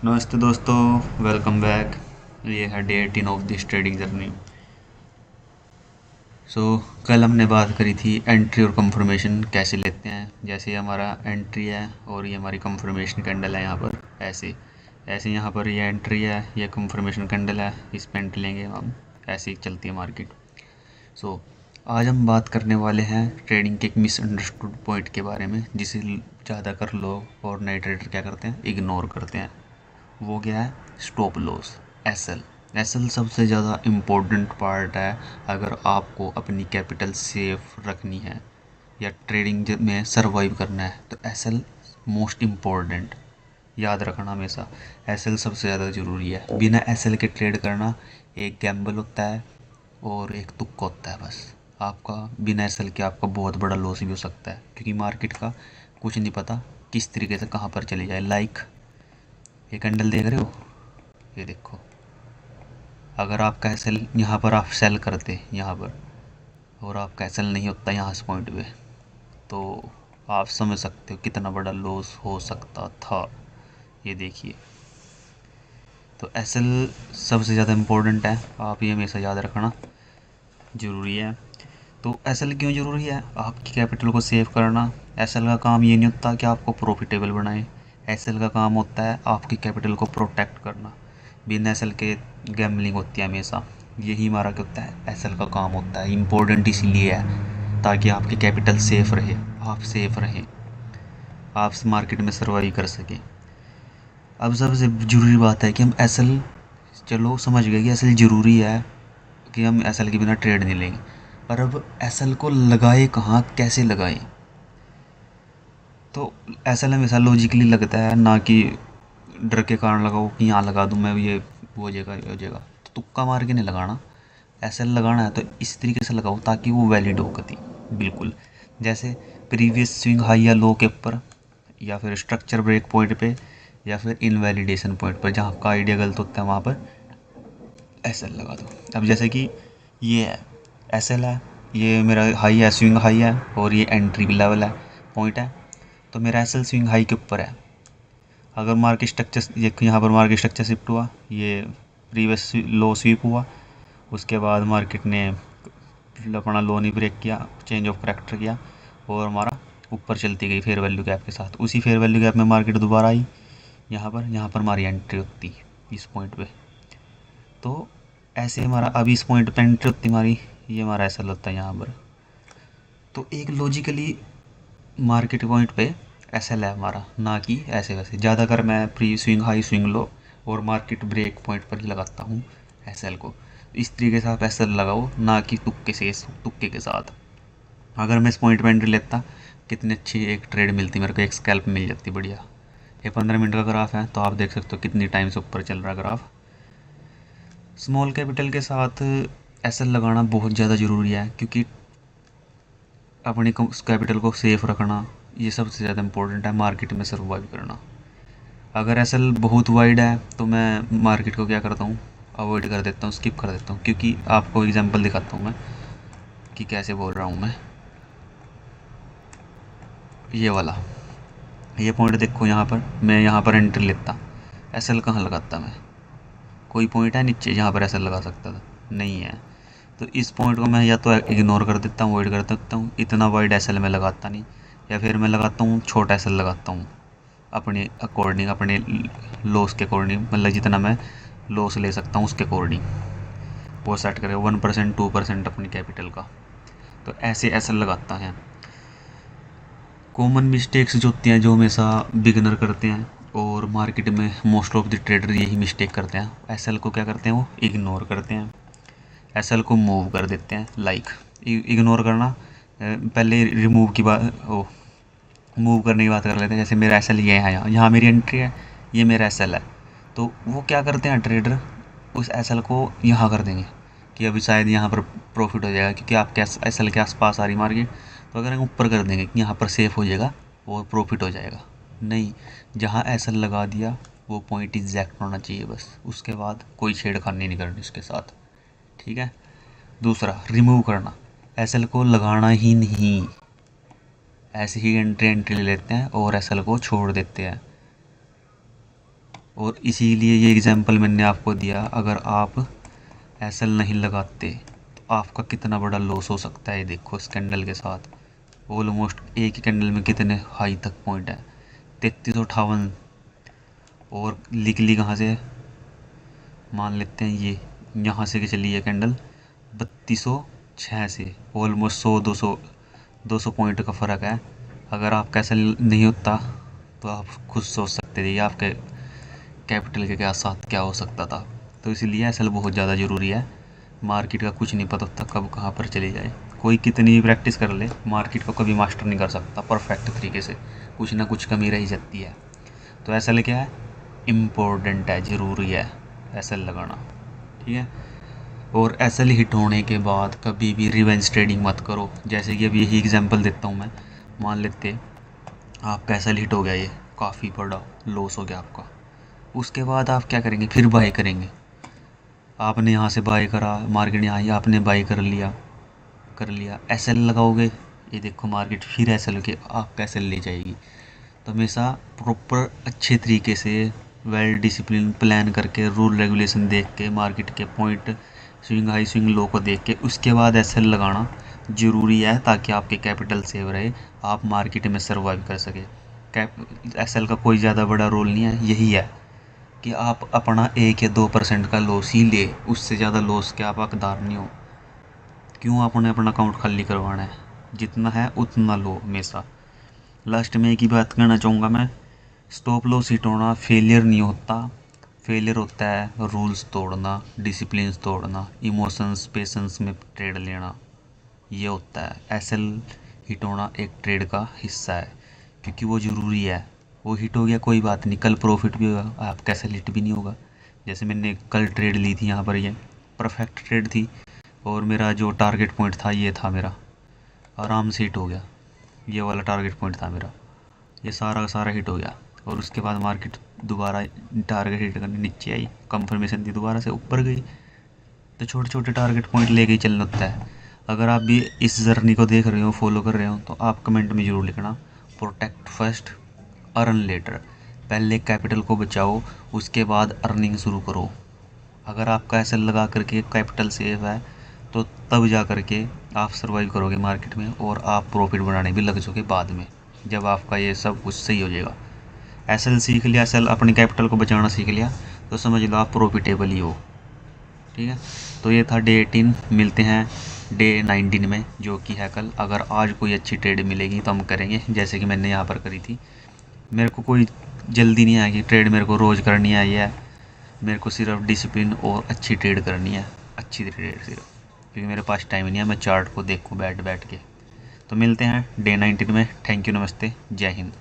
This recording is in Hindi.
नमस्ते दोस्तों, वेलकम बैक। ये है day 18 of this trading journey. So कल हमने बात करी थी एंट्री और कंफर्मेशन कैसे लेते हैं। जैसे हमारा एंट्री है और ये हमारी कंफर्मेशन कैंडल है यहाँ पर। ऐसे ऐसे यहाँ पर ये एंट्री है, ये कंफर्मेशन कैंडल है, इस पे एंट्री लेंगे हम। ऐसे ही चलती है मार्केट। सो आज हम बात करने वाले हैं ट्रेडिंग के एक मिसअंडरस्टूड पॉइंट के बारे में, जिसे ज़्यादातर लोग और नए ट्रेडर क्या करते हैं, इग्नोर करते हैं। वो क्या है? Stop loss. एसएल एसएल सबसे ज़्यादा इम्पोर्टेंट पार्ट है अगर आपको अपनी कैपिटल सेफ रखनी है या ट्रेडिंग में सरवाइव करना है, तो एसएल मोस्ट इम्पोर्टेंट। याद रखना हमेशा, एसएल सबसे ज़्यादा ज़रूरी है। बिना एसएल के ट्रेड करना एक गैम्बल होता है और एक तुक्का होता है बस। आपका बिना एसएल के आपका बहुत बड़ा लॉस भी हो सकता है, क्योंकि मार्केट का कुछ नहीं पता किस तरीके से कहाँ पर चली जाए। ये कैंडल देख रहे हो, ये देखो। अगर आपका एसएल यहाँ पर आप सेल करते यहाँ पर और आपका एसएल नहीं होता यहाँ इस पॉइंट पे, तो आप समझ सकते हो कितना बड़ा लॉस हो सकता था। ये देखिए, तो एसएल सबसे ज़्यादा इम्पोर्टेंट है। आप ये हमेशा याद रखना, ज़रूरी है। तो एसएल क्यों ज़रूरी है? आपकी कैपिटल को सेव करना। एसएल का काम ये नहीं होता कि आपको प्रॉफिटेबल बनाए। एसएल का काम होता है आपकी कैपिटल को प्रोटेक्ट करना। बिना एसएल के गैम्बलिंग होती है हमेशा। यही हमारा क्या होता है, एसएल का काम होता है। इम्पोर्टेंट इसीलिए है ताकि आपकी कैपिटल सेफ रहे, आप सेफ रहें, आप मार्केट में सर्वाइव कर सकें। अब सबसे ज़रूरी बात है कि हम एसएल, चलो समझ गए कि एसएल ज़रूरी है, कि हम एसएल के बिना ट्रेड नहीं लेंगे। पर अब एसएल को लगाए कहाँ, कैसे लगाएं? तो एसएल हमेशा लॉजिकली लगता है, ना कि डर के कारण लगाओ कि यहाँ लगा दूँ मैं, ये हो जाएगा ये हो जाएगा। तो तुक्का मार के नहीं लगाना। एसएल लगाना है तो इस तरीके से लगाओ ताकि वो वैलिड हो कति बिल्कुल। जैसे प्रीवियस स्विंग हाई या लो के ऊपर, या फिर स्ट्रक्चर ब्रेक पॉइंट पे, या फिर इनवैलिडेशन पॉइंट पर, जहाँ का आइडिया गलत होता है वहाँ पर एसएल लगा दो। अब जैसे कि ये है, एसएल है, ये मेरा हाई है, स्विंग हाई है, और ये एंट्री लेवल है, पॉइंट है। तो मेरा एसएल स्विंग हाई के ऊपर है। अगर मार्केट स्ट्रक्चर, ये यहाँ पर मार्केट स्ट्रक्चर शिफ्ट हुआ, ये प्रीवियस लो स्वीप हुआ, उसके बाद मार्केट ने अपना लो नहीं ब्रेक किया, चेंज ऑफ करेक्टर किया, और हमारा ऊपर चलती गई फेयर वैल्यू गैप के साथ। उसी फेयर वैल्यू गैप में मार्केट दोबारा आई, यहाँ पर हमारी एंट्री होती इस पॉइंट पे। तो ऐसे हमारा अभी इस पॉइंट पे एंट्री होती हमारी, ये हमारा ऐसा होता है यहाँ पर। तो एक लॉजिकली मार्केट पॉइंट पे एसएल है हमारा, ना कि ऐसे वैसे। ज़्यादातर मैं pre swing high swing low और मार्केट ब्रेक पॉइंट पर ही लगाता हूँ एसएल को। इस तरीके से आप एसएल लगाओ, ना कि तुक्के के साथ। अगर मैं इस पॉइंट पे एंट्री लेता, कितनी अच्छी एक ट्रेड मिलती मेरे को, एक स्कैल्प मिल जाती बढ़िया। ये 15 मिनट का ग्राफ है, तो आप देख सकते हो कितनी टाइम से ऊपर चल रहा है ग्राफ। स्मॉल कैपिटल के साथ एसएल लगाना बहुत ज़्यादा ज़रूरी है, क्योंकि अपनी कैपिटल को सेफ रखना ये सबसे ज़्यादा इम्पोर्टेंट है मार्केट में सर्वाइव करना। अगर एसएल बहुत वाइड है तो मैं मार्केट को क्या करता हूँ, अवॉइड कर देता हूँ, स्किप कर देता हूँ। क्योंकि आपको एग्जांपल दिखाता हूँ मैं कि कैसे बोल रहा हूँ मैं। ये वाला, ये पॉइंट देखो, यहाँ पर मैं यहाँ पर एंट्री लेता, एसएल कहाँ लगाता मैं? कोई पॉइंट है नीचे जहाँ पर एसएल लगा सकता था? नहीं है। तो इस पॉइंट को मैं या तो इग्नोर कर देता हूँ, अवॉइड कर देता हूँ, इतना वाइड एसएल में लगाता नहीं। या फिर मैं लगाता हूँ छोटा एसएल लगाता हूँ, अपने अकॉर्डिंग, अपने लॉस के अकॉर्डिंग, मतलब जितना मैं लॉस ले सकता हूँ उसके अकॉर्डिंग वो सेट करें, 1% 2% अपनी कैपिटल का। तो ऐसे एसएल लगाता है। कॉमन मिस्टेक्स जो होती हैं, जो हमेशा बिगनर करते हैं और मार्केट में मोस्ट ऑफ द ट्रेडर यही मिस्टेक करते हैं, एसएल को क्या करते हैं, वो इग्नोर करते हैं। एसएल को मूव कर देते हैं। इग्नोर करना, पहले रिमूव की बात, ओ मूव करने की बात कर लेते हैं। जैसे मेरा एसएल ये है, यहाँ यहाँ मेरी एंट्री है, ये मेरा एसएल है। तो वो क्या करते हैं ट्रेडर, उस एसएल को यहाँ कर देंगे कि अभी शायद यहाँ पर प्रॉफिट हो जाएगा, क्योंकि आपके एसएल के आसपास आ रही मार्केट। तो अगर हम ऊपर कर देंगे कि यहाँ पर सेफ हो जाएगा और प्रॉफिट हो जाएगा, नहीं। जहाँ एसएल लगा दिया वो पॉइंट एग्जैक्ट होना चाहिए बस, उसके बाद कोई छेड़खानी नहीं करनी उसके साथ, ठीक है। दूसरा, रिमूव करना, एसएल को लगाना ही नहीं। ऐसे ही एंट्री ले लेते हैं और एसएल को छोड़ देते हैं। और इसीलिए ये एग्जांपल मैंने आपको दिया। अगर आप एसएल नहीं लगाते तो आपका कितना बड़ा लॉस हो सकता है। ये देखो इस कैंडल के साथ ऑलमोस्ट एक ही कैंडल में कितने हाई तक पॉइंट है, 3358। और ली कहाँ से, मान लेते हैं ये यहाँ से कि चली है कैंडल 3206 से, ऑलमोस्ट 100 200 पॉइंट का फ़र्क है। अगर आप कैसे नहीं होता तो आप खुद सोच सकते थे ये आपके कैपिटल के क्या साथ क्या हो सकता था। तो इसलिए एसएल बहुत ज़्यादा ज़रूरी है। मार्केट का कुछ नहीं पता होता कब कहाँ पर चली जाए। कोई कितनी भी प्रैक्टिस कर ले मार्केट को कभी मास्टर नहीं कर सकता परफेक्ट तरीके से, कुछ ना कुछ कमी रह जाती है। तो एसएल क्या है, इम्पोर्टेंट है, ज़रूरी है एसएल लगाना, ठीक है। और एसएल हिट होने के बाद कभी भी रिवेंज ट्रेडिंग मत करो। जैसे कि अभी यही एग्जांपल देता हूँ मैं, मान लेते आपका एसएल हिट हो गया, ये काफ़ी बड़ा लॉस हो गया आपका। उसके बाद आप क्या करेंगे, फिर बाय करेंगे। आपने यहाँ से बाय करा, मार्केट यहाँ आई, आपने बाय कर लिया एसएल लगाओगे, ये देखो मार्केट फिर एसएल के आपका एसएल ले जाएगी। तो हमेशा प्रॉपर अच्छे तरीके से वेल डिसिप्लिन प्लान करके रूल रेगुलेशन देख के मार्केट के point swing high swing low को देख के उसके बाद एसएल लगाना ज़रूरी है, ताकि आपके कैपिटल सेव रहे, आप मार्केट में सर्वाइव कर सके। एसएल का कोई ज़्यादा बड़ा रोल नहीं है, यही है कि आप अपना 1 या 2% का लॉस ही ले, उससे ज़्यादा लॉस के आप हकदार नहीं हो। क्यों आपने अपना अकाउंट खाली करवाना है, जितना है उतना लो हमेशा। लास्ट में एक ही बात कहना चाहूँगा मैं, स्टॉप लॉस हिट होना फेलियर नहीं होता। फेलियर होता है रूल्स तोड़ना, डिसिप्लिन तोड़ना, इमोशंस पेशेंस में ट्रेड लेना, ये होता है। एसएल हिट होना एक ट्रेड का हिस्सा है, क्योंकि वो ज़रूरी है। वो हिट हो गया कोई बात नहीं, कल प्रॉफिट भी होगा, आपका एसएल हिट भी नहीं होगा। जैसे मैंने कल ट्रेड ली थी यहाँ पर, ये परफेक्ट ट्रेड थी और मेरा जो टारगेट पॉइंट था ये था मेरा, आराम से हिट हो गया। ये वाला टारगेट पॉइंट था मेरा, ये सारा का सारा हिट हो गया। और उसके बाद मार्केट दोबारा टारगेट हिट करने नीचे आई, कंफर्मेशन थी, दोबारा से ऊपर गई। तो छोटे छोटे टारगेट पॉइंट लेके ही चलना होता है। अगर आप भी इस जर्नी को देख रहे हो, फॉलो कर रहे हो, तो आप कमेंट में ज़रूर लिखना, प्रोटेक्ट फर्स्ट अर्न लेटर। पहले कैपिटल को बचाओ, उसके बाद अर्निंग शुरू करो। अगर आपका एसएल लगा करके कैपिटल सेव है तो तब जा करके आप सर्वाइव करोगे मार्केट में, और आप प्रॉफिट बनाने भी लग जाओगे बाद में, जब आपका ये सब कुछ सही हो जाएगा। एसएल सीख लिया, एसएल अपनी कैपिटल को बचाना सीख लिया, तो समझ लो आप प्रॉफिटेबल ही हो, ठीक है। तो ये था डे 18, मिलते हैं डे 19 में, जो कि है कल। अगर आज कोई अच्छी ट्रेड मिलेगी तो हम करेंगे, जैसे कि मैंने यहाँ पर करी थी। मेरे को कोई जल्दी नहीं आएगी, ट्रेड मेरे को रोज़ करनी आई है। मेरे को सिर्फ डिसिप्लिन और अच्छी ट्रेड करनी है, अच्छी ट्रेड सिर्फ, क्योंकि मेरे पास टाइम नहीं है मैं चार्ट को देखूँ बैठ बैठ के। तो मिलते हैं डे 19 में। थैंक यू, नमस्ते, जय हिंद।